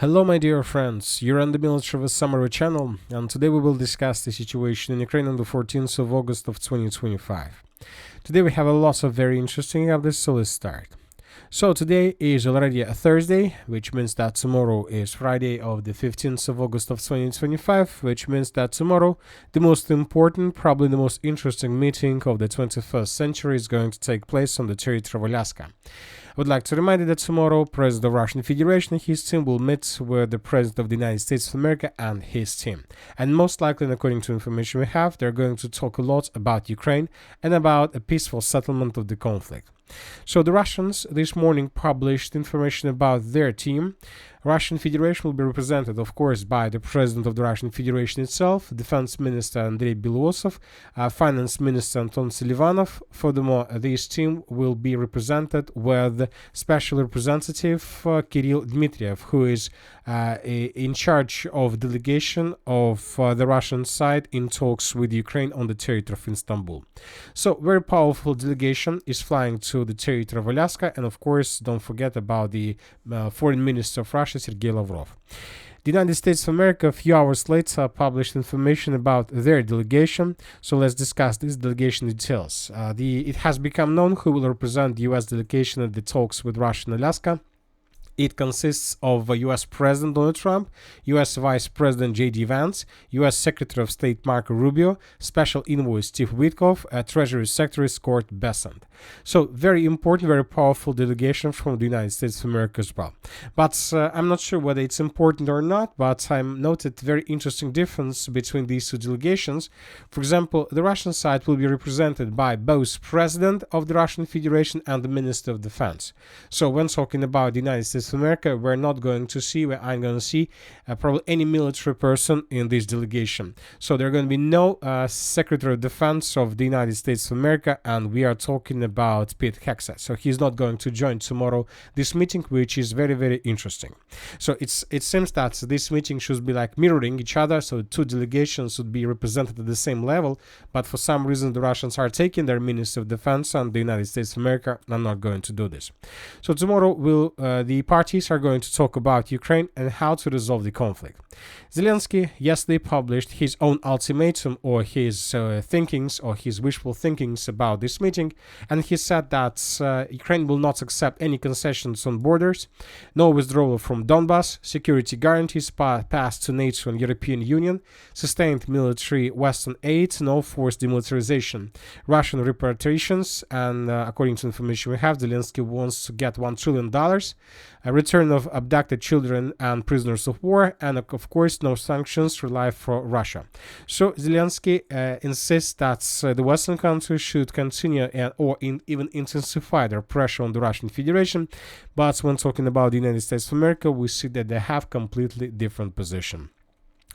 Hello my dear friends, you're on the Military Summary channel, and today we will discuss the situation in Ukraine on the 14th of August of 2025. Today we have a lot of very interesting updates, so let's start. So today is already a Thursday, which means that tomorrow is Friday of the 15th of August of 2025, which means that tomorrow the most important, probably the most interesting meeting of the 21st century is going to take place on the territory of Alaska. I would like to remind you that tomorrow, President of the Russian Federation and his team will meet with the President of the United States of America and his team. And most likely, and according to information we have, they're going to talk a lot about Ukraine and about a peaceful settlement of the conflict. So the Russians this morning published information about their team. Russian Federation will be represented, of course, by the President of the Russian Federation itself, Defense Minister Andrei Belosov, Finance Minister Anton Selivanov. Furthermore, this team will be represented with Special Representative Kirill Dmitriev, who is in charge of delegation of the Russian side in talks with Ukraine on the territory of Istanbul. So, very powerful delegation is flying to the territory of Alaska, and of course, don't forget about the Foreign Minister of Russia, Sergei Lavrov. The United States of America, a few hours later, published information about their delegation. So let's discuss this delegation details. It has become known who will represent the U.S. delegation at the talks with Russia and Alaska. It consists of U.S. President Donald Trump, U.S. Vice President J.D. Vance, U.S. Secretary of State Marco Rubio, Special Envoy Steve Witkoff, Treasury Secretary Scott Bessent. So, very important, very powerful delegation from the United States of America as well. But I'm not sure whether it's important or not, but I noted very interesting difference between these two delegations. For example, the Russian side will be represented by both President of the Russian Federation and the Minister of Defense. So, when talking about the United States of America, we're not going to see, I'm going to see probably any military person in this delegation. So there are going to be no Secretary of Defense of the United States of America, and we are talking about Pete Hegseth. So he's not going to join tomorrow this meeting, which is very, very interesting. So it seems that this meeting should be like mirroring each other, so two delegations should be represented at the same level, but for some reason the Russians are taking their Minister of Defense and the United States of America are not going to do this. So tomorrow the parties are going to talk about Ukraine and how to resolve the conflict. Zelensky yesterday published his own ultimatum or his thinkings or his wishful thinkings about this meeting, and he said that Ukraine will not accept any concessions on borders, no withdrawal from Donbass, security guarantees passed to NATO and European Union, sustained military Western aid, no forced demilitarization, Russian repatriations, and according to information we have, Zelensky wants to get $1 trillion, a return of abducted children and prisoners of war, and of course no sanctions rely for Russia. So Zelensky insists that the Western countries should continue or even intensify their pressure on the Russian Federation, but when talking about the United States of America, we see that they have completely different position.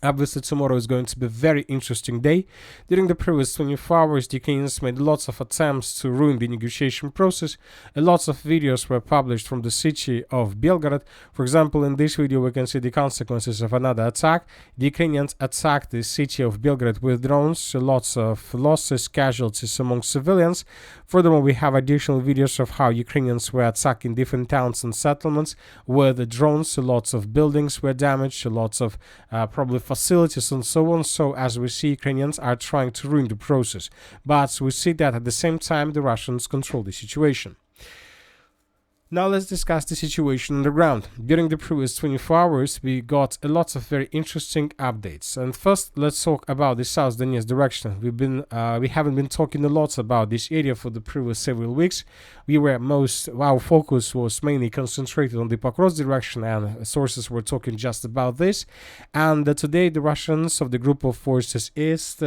Obviously, tomorrow is going to be a very interesting day. During the previous 24 hours, the Ukrainians made lots of attempts to ruin the negotiation process. Lots of videos were published from the city of Belgorod. For example, in this video, we can see the consequences of another attack. The Ukrainians attacked the city of Belgorod with drones, lots of losses, casualties among civilians. Furthermore, we have additional videos of how Ukrainians were attacking different towns and settlements with the drones. Lots of buildings were damaged, lots of probably facilities and so on. So as we see, Ukrainians are trying to ruin the process, but we see that at the same time the Russians control the situation. Now let's discuss the situation on the ground. During the previous 24 hours, we got a lot of very interesting updates. And first, let's talk about the South Donetsk direction. We haven't been talking a lot about this area for the previous several weeks. Our focus was mainly concentrated on the Pakroskimmer direction, and sources were talking just about this. And today, the Russians of the group of forces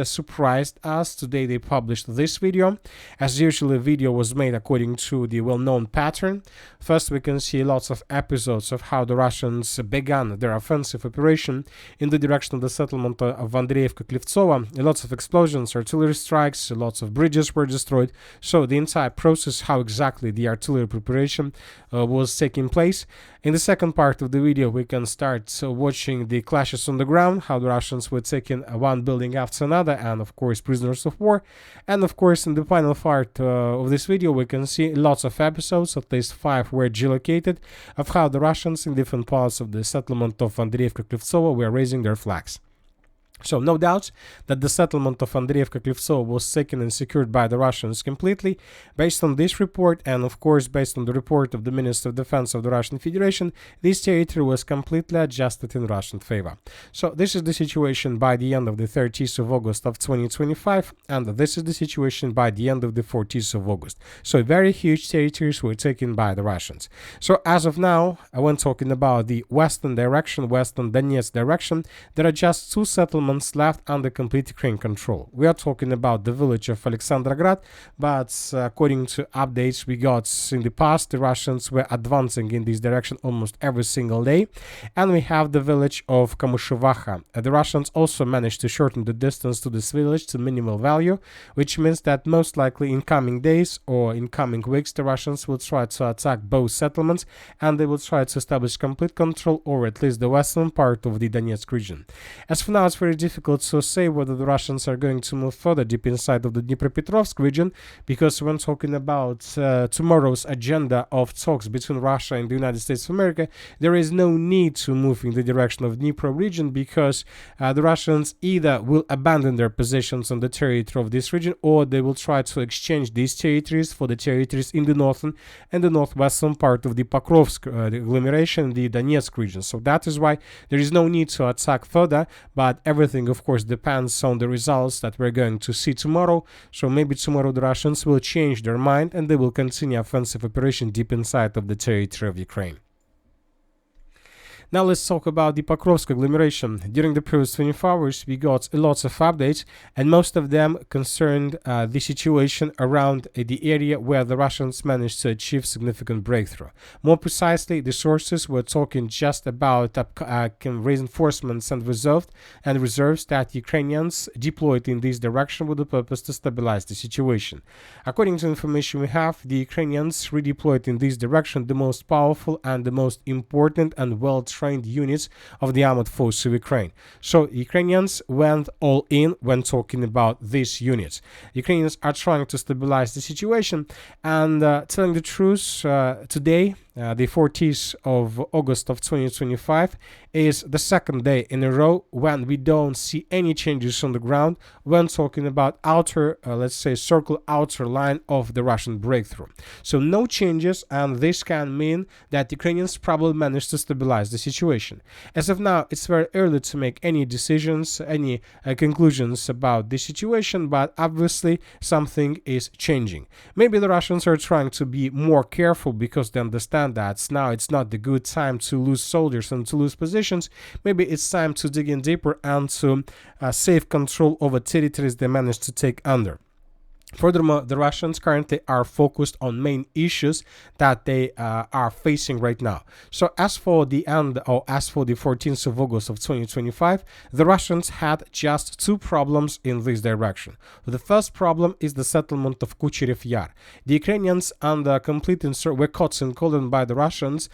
surprised us. Today, they published this video. As usual, the video was made according to the well-known pattern. First, we can see lots of episodes of how the Russians began their offensive operation in the direction of the settlement of Andreevka-Klevtsova. Lots of explosions, artillery strikes, lots of bridges were destroyed. So the entire process, how exactly the artillery preparation was taking place. In the second part of the video, we can start watching the clashes on the ground, how the Russians were taking one building after another, and of course prisoners of war. And of course, in the final part of this video, we can see lots of episodes, at least 5 were geolocated of how the Russians in different parts of the settlement of Andreevka-Klivtsova were raising their flags. So no doubt that the settlement of Andreevka-Klivtsova was taken and secured by the Russians completely. Based on this report, and of course based on the report of the Minister of Defense of the Russian Federation, this territory was completely adjusted in Russian favor. So this is the situation by the end of the 30th of August of 2025, and this is the situation by the end of the 14th of August. So very huge territories were taken by the Russians. So as of now, when talking about the western direction, western Donetsk direction, there are just two settlements left under complete Ukraine control. We are talking about the village of Alexandragrad, but according to updates we got in the past, the Russians were advancing in this direction almost every single day. And we have the village of Kamyshovaha. The Russians also managed to shorten the distance to this village to minimal value, which means that most likely in coming days or in coming weeks the Russians will try to attack both settlements, and they will try to establish complete control over at least the western part of the Donetsk region. As for now, it's very difficult to say whether the Russians are going to move further deep inside of the Dnipropetrovsk region, because when talking about tomorrow's agenda of talks between Russia and the United States of America, there is no need to move in the direction of Dnipro region, because the Russians either will abandon their positions on the territory of this region, or they will try to exchange these territories for the territories in the northern and the northwestern part of the Pakroskimmer agglomeration, the Donetsk region. So that is why there is no need to attack further, but everything of course depends on the results that we're going to see tomorrow. So maybe tomorrow the Russians will change their mind and they will continue offensive operation deep inside of the territory of Ukraine. Now let's talk about the Pakrovsk agglomeration. During the previous 24 hours, we got lots of updates, and most of them concerned the situation around the area where the Russians managed to achieve significant breakthrough. More precisely, the sources were talking just about reinforcements and reserves that Ukrainians deployed in this direction with the purpose to stabilize the situation. According to information we have, the Ukrainians redeployed in this direction the most powerful and the most important and well-trained units of the armored forces of Ukraine. So Ukrainians went all in when talking about these units. Ukrainians are trying to stabilize the situation, and telling the truth, today, the 14th of August of 2025, is the second day in a row when we don't see any changes on the ground when talking about outer, let's say, circle outer line of the Russian breakthrough. So no changes, and this can mean that Ukrainians probably managed to stabilize the situation. As of now, it's very early to make any decisions, any conclusions about the situation, but obviously something is changing. Maybe the Russians are trying to be more careful because they understand that now it's not the good time to lose soldiers and to lose positions. Maybe it's time to dig in deeper and to save control over territories they managed to take under. Furthermore, the Russians currently are focused on main issues that they are facing right now. So as for the 14th of August of 2025, the Russians had just two problems in this direction. The first problem is the settlement of Kucherev Yar. The Ukrainians under complete were caught in Colon by the Russians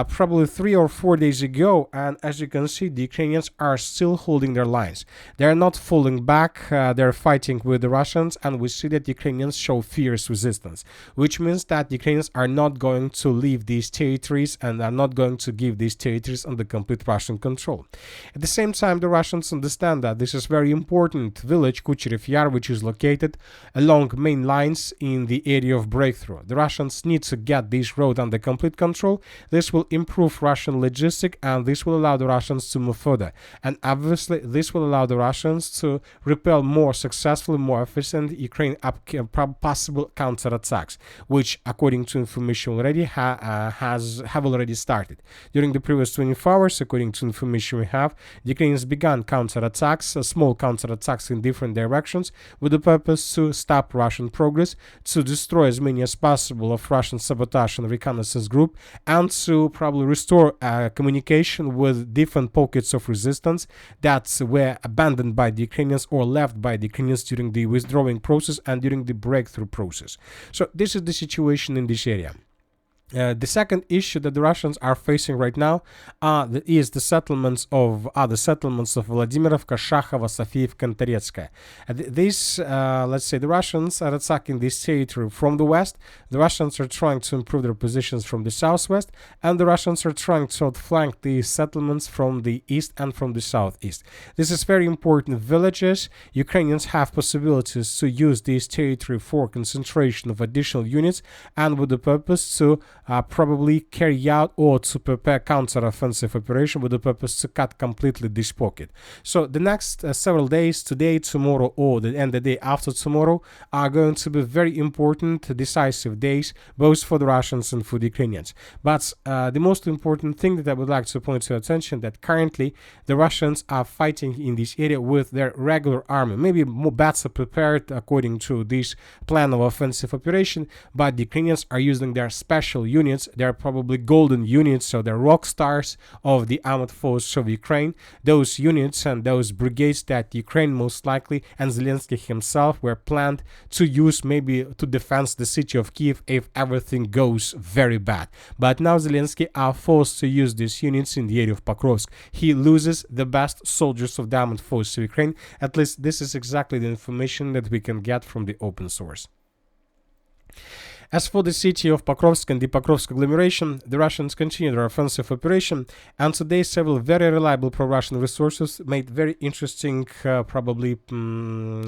probably 3 or 4 days ago, and as you can see, the Ukrainians are still holding their lines. They are not falling back, they're fighting with the Russians, and we see that Ukrainians show fierce resistance, which means that Ukrainians are not going to leave these territories and are not going to give these territories under complete Russian control. At the same time, the Russians understand that this is very important village, Kucherev Yar, which is located along main lines in the area of breakthrough. The Russians need to get this road under complete control. This will improve Russian logistics, and this will allow the Russians to move further. And obviously, this will allow the Russians to repel more successfully, more efficient Ukraine possible counterattacks, which, according to information already, have already started. During the previous 24 hours, according to information we have, the Ukrainians began counterattacks, small counterattacks in different directions, with the purpose to stop Russian progress, to destroy as many as possible of Russian sabotage and reconnaissance group, and to probably restore communication with different pockets of resistance that were abandoned by the Ukrainians or left by the Ukrainians during the withdrawing process and during the breakthrough process. So this is the situation in this area. The second issue that the Russians are facing right now is the settlements of Vladimirovka, Shakhova, Sofiivka, and Toretskaya. Let's say, the Russians are attacking this territory from the west. The Russians are trying to improve their positions from the southwest, and the Russians are trying to outflank these settlements from the east and from the southeast. This is very important villages. Ukrainians have possibilities to use this territory for concentration of additional units, and with the purpose to probably carry out or to prepare counter-offensive operation with the purpose to cut completely this pocket. So the next several days, today, tomorrow, or the end of the day after tomorrow, are going to be very important, decisive days, both for the Russians and for the Ukrainians. But the most important thing that I would like to point to your attention, that currently the Russians are fighting in this area with their regular army, maybe more better prepared according to this plan of offensive operation, but the Ukrainians are using their special units. They're probably golden units, so they're rock stars of the armed forces of Ukraine. Those units and those brigades that Ukraine most likely and Zelensky himself were planned to use maybe to defend the city of Kiev if everything goes very bad. But now Zelensky are forced to use these units in the area of Pakrosk. He loses the best soldiers of the armed forces of Ukraine. At least this is exactly the information that we can get from the open source. As for the city of Pakrovsk and the Pakrovsk agglomeration, the Russians continue their offensive operation, and today several very reliable pro-Russian resources made very interesting,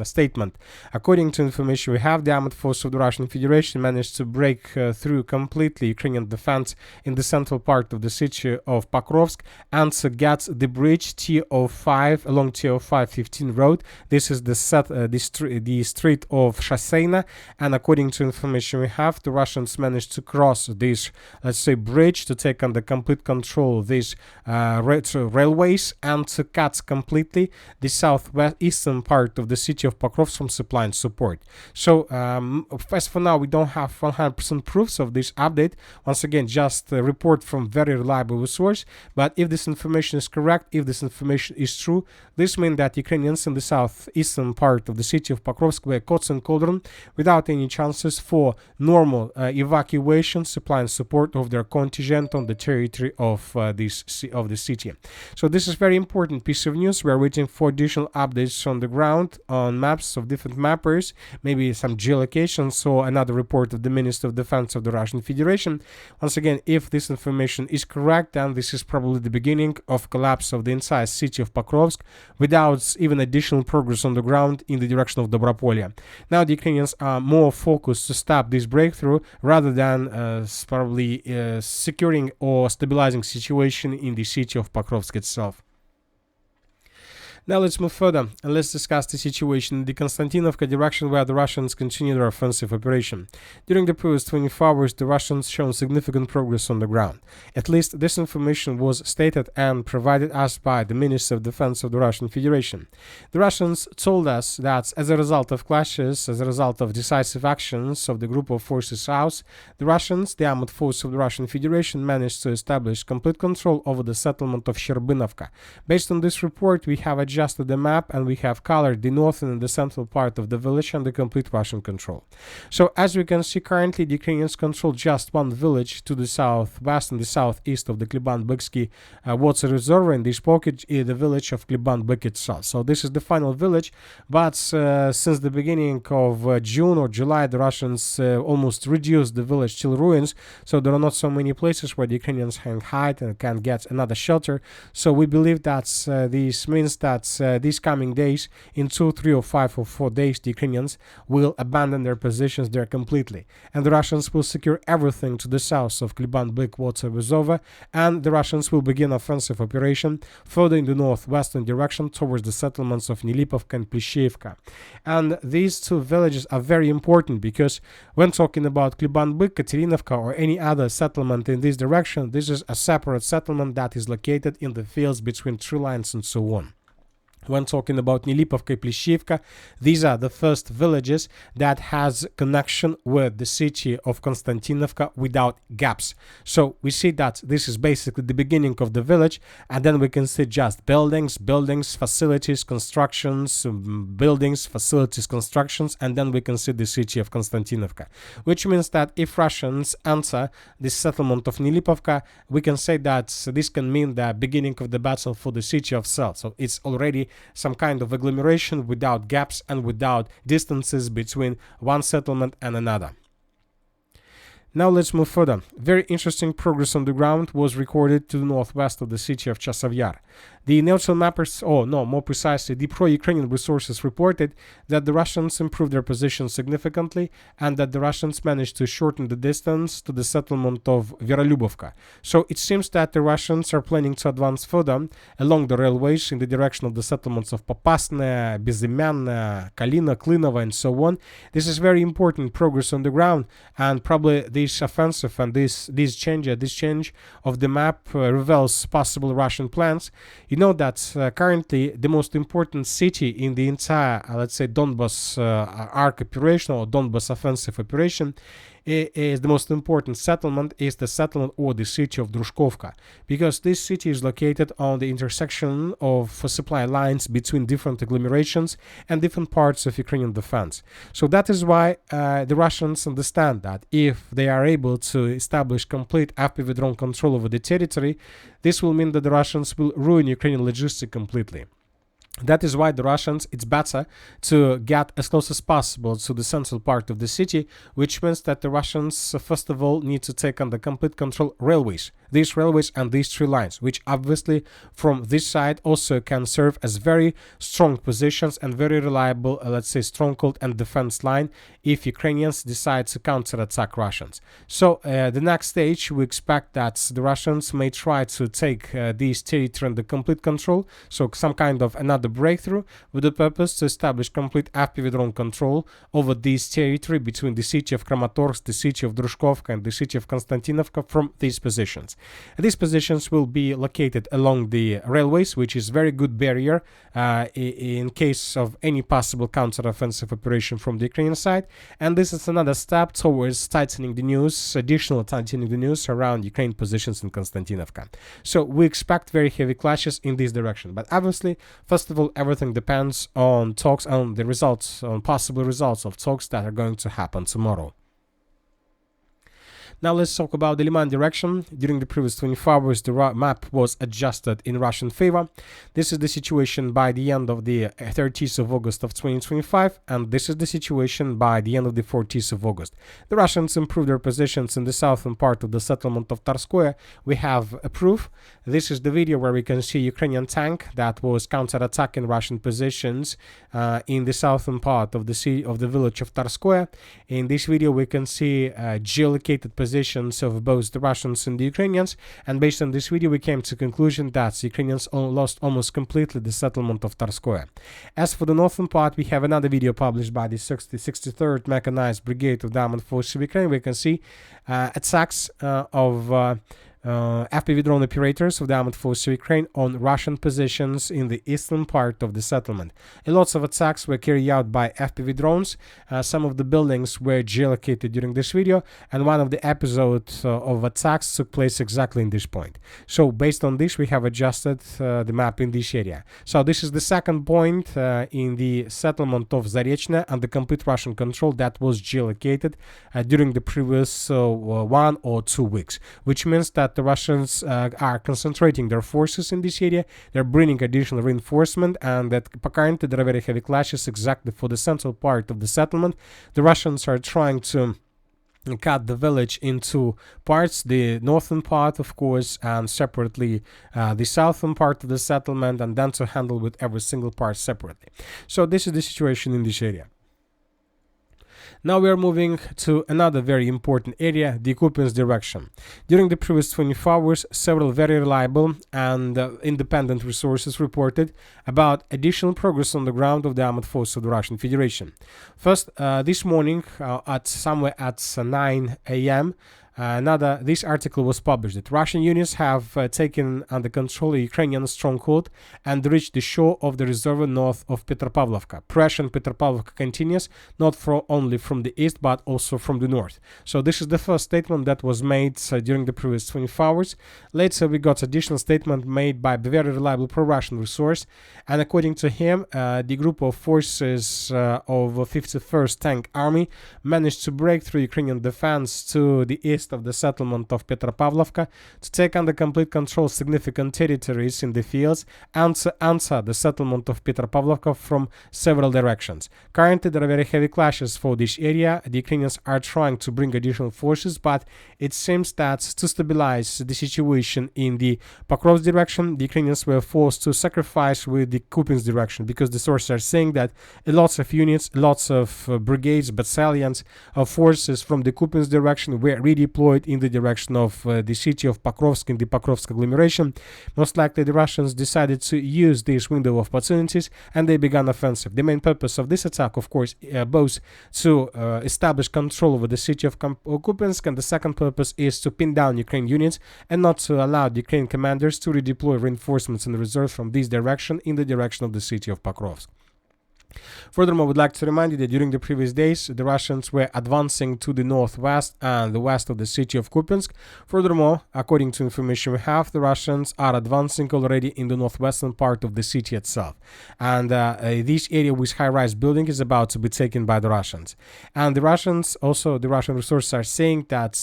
statement. According to information we have, the armed force of the Russian Federation managed to break through completely Ukrainian defense in the central part of the city of Pakrovsk and to get the bridge TO5 along TO5-15 road. This is the street of Shaseina, and according to information we have, the Russians managed to cross this, let's say, bridge to take under complete control of these railways and to cut completely the southeastern part of the city of Pakrovsk from supply and support. So, as for now, we don't have 100% proofs of this update. Once again, just a report from very reliable source. But if this information is correct, if this information is true, this means that Ukrainians in the southeastern part of the city of Pakrovsk were caught in cauldron without any chances for normal evacuation, supply and support of their contingent on the territory of the city. So this is very important piece of news. We are waiting for additional updates on the ground, on maps of different mappers, maybe some geolocations or another report of the Minister of Defense of the Russian Federation. Once again, if this information is correct, then this is probably the beginning of collapse of the entire city of Pakrovsk without even additional progress on the ground in the direction of Dobropolye. Now the Ukrainians are more focused to stop this breakthrough rather than securing or stabilizing situation in the city of Pakrovsk itself. Now let's move further and let's discuss the situation in the Constantinovka direction where the Russians continue their offensive operation. During the previous 24 hours, the Russians shown significant progress on the ground. At least this information was stated and provided us by the Minister of Defense of the Russian Federation. The Russians told us that as a result of clashes, as a result of decisive actions of the group of forces south, the Russians, the armed force of the Russian Federation, managed to establish complete control over the settlement of Sherbinovka. Based on this report, we have adjusted the map and we have colored the northern and the central part of the village under complete Russian control. So as we can see, currently the Ukrainians control just one village to the southwest and the southeast of the Kliban-Byksky water reservoir. In this pocket is the village of Kliban-Byk itself. So this is the final village, but since the beginning of June or July, the Russians almost reduced the village till ruins, so there are not so many places where the Ukrainians can hide and can get another shelter. So we believe that this means that these coming days, in 2, 3 or 5 or 4 days, the Ukrainians will abandon their positions there completely, and the Russians will secure everything to the south of Kliban-Byk water reservoir, and the Russians will begin offensive operation further in the northwestern direction towards the settlements of Nilipovka and Plishevka. And these two villages are very important because when talking about Kliban-Byk, Katerinovka or any other settlement in this direction, this is a separate settlement that is located in the fields between tree lines and so on. When talking about Nilipovka, Pleshivka, these are the first villages that has connection with the city of Konstantinovka without gaps. So we see that this is basically the beginning of the village, and then we can see just buildings, facilities, constructions, buildings, facilities, constructions, and then we can see the city of Konstantinovka. Which means that if Russians enter the settlement of Nilipovka, we can say that this can mean the beginning of the battle for the city of Sel. So it's already some kind of agglomeration without gaps and without distances between one settlement and another. Now let's move further. Very interesting progress on the ground was recorded to the northwest of the city of Chasiv Yar. The neutral mappers, or no, more precisely, the pro-Ukrainian resources reported that the Russians improved their position significantly and that the Russians managed to shorten the distance to the settlement of Verolubovka. So it seems that the Russians are planning to advance further along the railways in the direction of the settlements of Popasne, Bezimyanne, Kalina, Klinova, and so on. This is very important progress on the ground, and probably this offensive and this change of the map reveals possible Russian plans. You know that currently the most important city in the entire, let's say, Donbas arc operation or Donbas offensive operation is the most important settlement is the settlement or the city of Drushkovka, because this city is located on the intersection of supply lines between different agglomerations and different parts of Ukrainian defense. So that is why the Russians understand that if they are able to establish complete FPV drone control over the territory, this will mean that the Russians will ruin Ukrainian logistics completely. That is why the Russians, it's better to get as close as possible to the central part of the city, which means that the Russians, first of all, need to take under complete control railways. These railways and these three lines, which obviously from this side also can serve as very strong positions and very reliable, let's say, stronghold and defense line if Ukrainians decide to counterattack Russians. So the next stage, we expect that the Russians may try to take these territory under complete control, so some kind of another breakthrough with the purpose to establish complete FPV drone control over this territory between the city of Kramatorsk, the city of Drushkovka, and the city of Konstantinovka from these positions. These positions will be located along the railways, which is very good barrier in case of any possible counteroffensive operation from the Ukrainian side. And this is another step towards tightening the news, additional tightening the news around Ukraine positions in Konstantinovka. So we expect very heavy clashes in this direction. But obviously, first of all, everything depends on talks, on the results, on possible results of talks that are going to happen tomorrow. Now let's talk about the Liman direction. During the previous 24 hours, the map was adjusted in Russian favor. This is the situation by the end of the 30th of August of 2025, and this is the situation by the end of the 40th of August. The Russians improved their positions in the southern part of the settlement of Tarskoye. We have a proof. This is the video where we can see Ukrainian tank that was counterattacking Russian positions in the southern part of the village of Tarskoye. In this video, we can see geolocated positions of both the Russians and the Ukrainians, and based on this video we came to the conclusion that the Ukrainians lost almost completely the settlement of Tarskoye. As for the northern part, we have another video published by the 63rd Mechanized Brigade of the Armed Forces of Ukraine. We can see attacks of FPV drone operators of the Armed Forces of Ukraine on Russian positions in the eastern part of the settlement. Lots of attacks were carried out by FPV drones. Some of the buildings were geolocated during this video, and one of the episodes of attacks took place exactly in this point. So based on this, we have adjusted the map in this area. So this is the second point in the settlement of Zarechne and the complete Russian control that was geolocated during the previous 1 or 2 weeks, which means that the Russians are concentrating their forces in this area. They're bringing additional reinforcement, and that currently there are very heavy clashes exactly for the central part of the settlement. The Russians are trying to cut the village into parts, the northern part, of course, and separately the southern part of the settlement, and then to handle with every single part separately. So this is the situation in this area. Now we are moving to another very important area, the Kupyansk direction. During the previous 24 hours, several very reliable and independent resources reported about additional progress on the ground of the armed forces of the Russian Federation. First, this morning, at somewhere at 9 a.m., This article was published that Russian units have taken under control a Ukrainian stronghold and reached the shore of the reservoir north of Petropavlovka. Pressure on Petropavlovka continues not only from the east but also from the north. So this is the first statement that was made during the previous 24 hours. Later we got additional statement made by a very reliable pro-Russian resource, and according to him, the group of forces of 51st Tank Army managed to break through Ukrainian defense to the east of the settlement of Petropavlovka to take under complete control significant territories in the fields and to answer the settlement of Petropavlovka from several directions. Currently, there are very heavy clashes for this area. The Ukrainians are trying to bring additional forces, but it seems that to stabilize the situation in the Pakroskimmer direction, the Ukrainians were forced to sacrifice with the Kupyansk direction, because the sources are saying that lots of units, lots of brigades, battalions of forces from the Kupyansk direction were redeployed in the direction of the city of Pakrovsk in the Pakrovsk agglomeration. Most likely the Russians decided to use this window of opportunities and they began offensive. The main purpose of this attack, of course, both to establish control over the city of Kupyansk, and the second purpose is to pin down Ukrainian units and not to allow the Ukrainian commanders to redeploy reinforcements and reserves from this direction in the direction of the city of Pakrovsk. Furthermore, I would like to remind you that during the previous days, the Russians were advancing to the northwest and the west of the city of Kupyansk. Furthermore, according to information we have, the Russians are advancing already in the northwestern part of the city itself. And this area with high-rise building is about to be taken by the Russians. And the Russians, also the Russian resources are saying that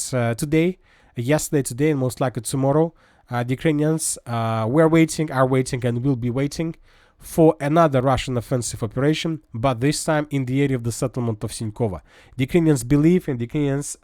yesterday, and most likely tomorrow, the Ukrainians are waiting and will be waiting for another Russian offensive operation, but this time in the area of the settlement of Sinkovo. The Ukrainians believe and the Ukrainians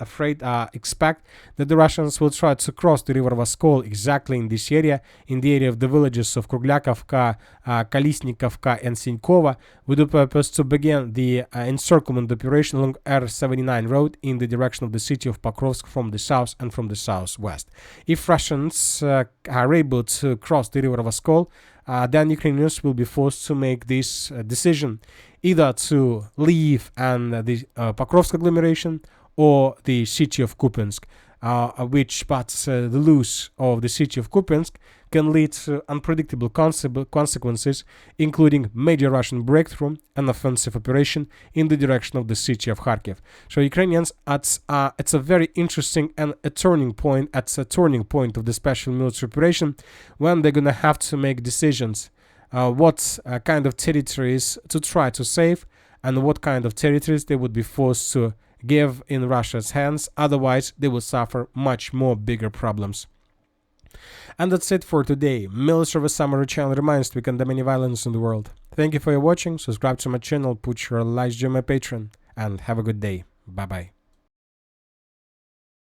expect that the Russians will try to cross the river Voskol exactly in this area, in the area of the villages of Kruglyakivka, Kolesnikovka and Sinkovo, with the purpose to begin the encirclement operation along R79 road in the direction of the city of Pakrovsk from the south and from the southwest. If Russians are able to cross the river Voskol, then Ukrainians will be forced to make this decision, either to leave the Pakrovsk agglomeration or the city of Kupyansk, the loss of the city of Kupyansk can lead to unpredictable consequences, including major Russian breakthrough and offensive operation in the direction of the city of Kharkiv. So Ukrainians, it's a very interesting and a turning point of the special military operation, when they're going to have to make decisions what kind of territories to try to save and what kind of territories they would be forced to give in Russia's hands. Otherwise, they will suffer much more bigger problems. And that's it for today. Military of a Summary channel reminds we condemn any violence in the world. Thank you for your watching. Subscribe to my channel, put your likes, join my Patreon, and have a good day. Bye bye.